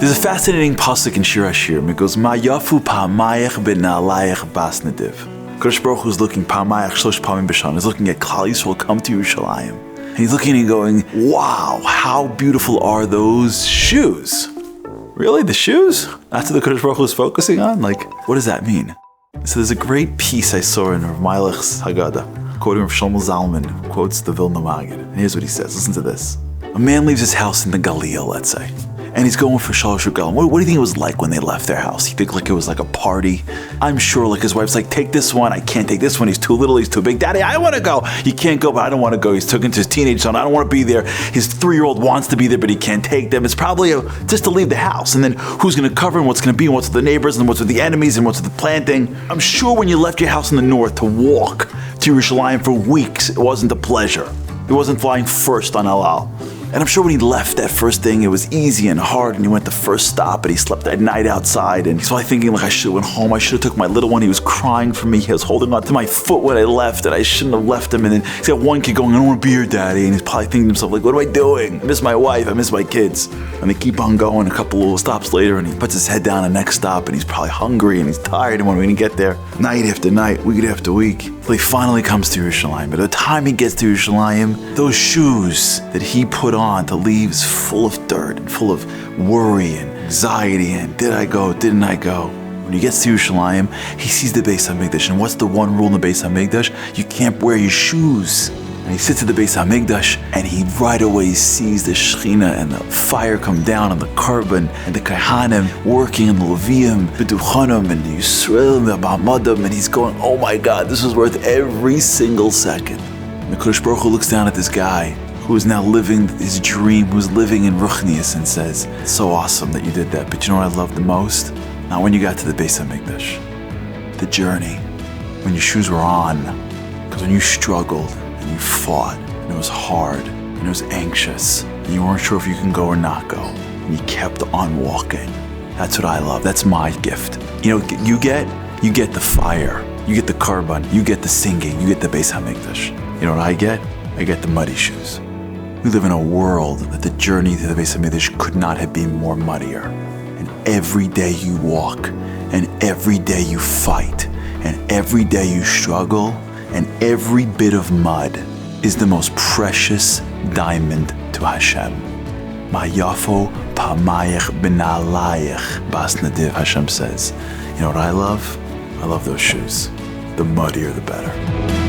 There's a fascinating pasuk in Shir HaShirim. It goes, Ma yafu pa'amayach b'na'alayach bas nediv. Kodesh Baruch Hu is looking, pa'amayach shlosh pa'amim b'shana, is looking at Klal Yisrael come to Yerushalayim. And he's looking and going, wow, how beautiful are those shoes? Really, the shoes? That's what the Kodesh Baruch Hu is focusing on? Like, what does that mean? So there's a great piece I saw in Rav Meilech's Haggadah, quoting Rav Shlomo Zalman, who quotes the Vilna Maggid. And here's what he says, listen to this. A man leaves his house in the Galil, let's say, and he's going for Shalosh Regalim. What do you think it was like when they left their house? You think like it was like a party? I'm sure like his wife's like, take this one, I can't take this one, he's too little, he's too big. Daddy, I want to go. You can't go, but I don't want to go. He's taken to his teenage son, I don't want to be there. His 3-year-old wants to be there, but he can't take them. It's probably just to leave the house. And then who's going to cover and what's going to be and what's with the neighbors and what's with the enemies and what's with the planting. I'm sure when you left your house in the north to walk to Yerushalayim for weeks, it wasn't a pleasure. It wasn't flying first on El Al. And I'm sure when he left that first thing, it was easy and hard, and he went the first stop, and he slept that night outside, and he's probably thinking like, I should have went home, I should have took my little one, he was crying for me, he was holding on to my foot when I left, and I shouldn't have left him, and then he's got one kid going, I don't want to be here, Daddy, and he's probably thinking to himself like, what am I doing? I miss my wife, I miss my kids. And they keep on going, a couple little stops later, and he puts his head down the next stop, and he's probably hungry, and he's tired, and when we get there, night after night, week after week, till he finally comes to Yerushalayim. But by the time he gets to Yerushalayim, those shoes that he put on to leave is full of dirt and full of worry and anxiety and did I go, didn't I go? When he gets to Yerushalayim, he sees the Beis HaMikdash, and what's the one rule in the Beis HaMikdash? You can't wear your shoes. And he sits at the Beis HaMikdash, and he right away sees the Shechina and the fire come down on the Karban, and the Kohanim working in the Leviim, B'duchanim, and the Yisrael, and the Ba'amadim, and he's going, oh my God, this is worth every single second. And the Kodesh Baruch Hu looks down at this guy, who is now living his dream, who's living in Ruchnius, and says, it's so awesome that you did that, but you know what I love the most? Not when you got to the Beis HaMikdash, the journey, when your shoes were on, because when you struggled, and you fought, and it was hard, and it was anxious, and you weren't sure if you can go or not go, and you kept on walking. That's what I love. That's my gift. You know, you get the fire, you get the Karban, you get the singing, you get the Beis HaMikdash. You know what I get? I get the muddy shoes. We live in a world that the journey to the Beis HaMikdash could not have been more muddier. And every day you walk, and every day you fight, and every day you struggle, and every bit of mud is the most precious diamond to Hashem. Ma yafo pa'amayach b'na'alayach bas nediv, Hashem says. You know what I love? I love those shoes. The muddier, the better.